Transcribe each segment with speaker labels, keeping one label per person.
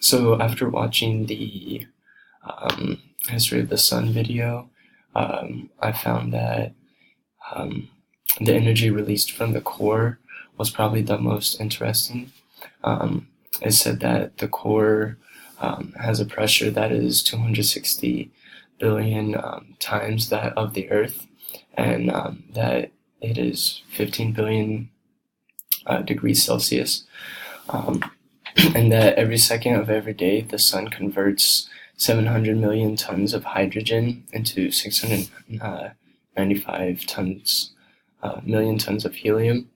Speaker 1: So after watching the History of the Sun video, I found that um, the energy released from the core was probably the most interesting. Um, it said that the core has a pressure that is 260 billion times that of the Earth, and that it is 15 billion degrees Celsius. Um, and that every second of every day the sun converts 700 million tons of hydrogen into 695 million tons of helium.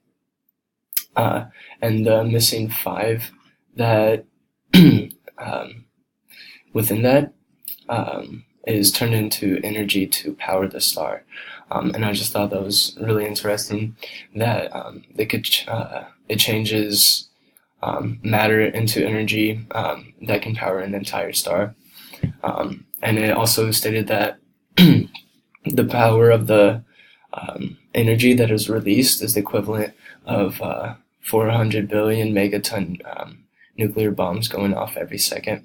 Speaker 1: And the missing five that um, within that is turned into energy to power the star. And I just thought that was really interesting that it changes matter into energy that can power an entire star. And it also stated that the power of the energy that is released is the equivalent of 400 billion megaton nuclear bombs going off every second.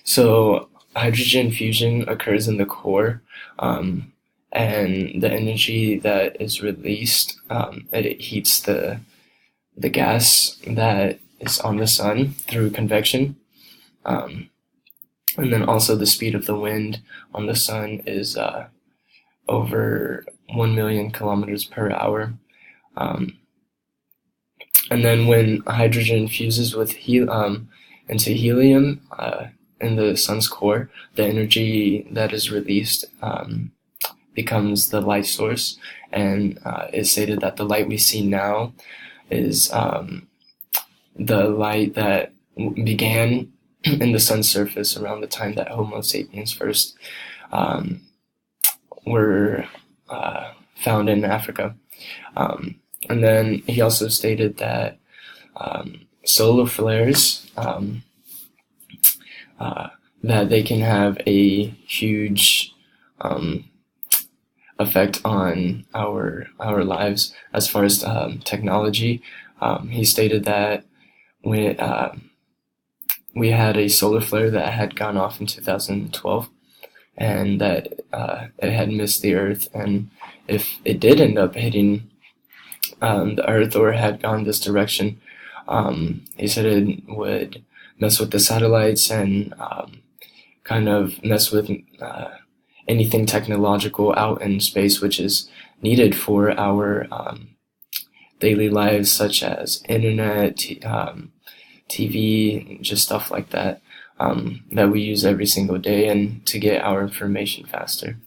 Speaker 1: So hydrogen fusion occurs in the core, and the energy that is released, it heats the gas that is on the sun through convection. And then also the speed of the wind on the sun is over 1 million kilometers per hour. And then when hydrogen fuses with into helium in the sun's core, the energy that is released becomes the light source. And it's stated that the light we see now is the light that began in the sun's surface around the time that Homo sapiens first were found in Africa. And then he also stated that solar flares, that they can have a huge effect on our lives as far as technology. He stated that when we had a solar flare that had gone off in 2012, and that it had missed the Earth, and if it did end up hitting the Earth or had gone this direction, he said it would mess with the satellites and kind of mess with anything technological out in space, which is needed for our daily lives, such as internet, TV, just stuff like that, that we use every single day and to get our information faster.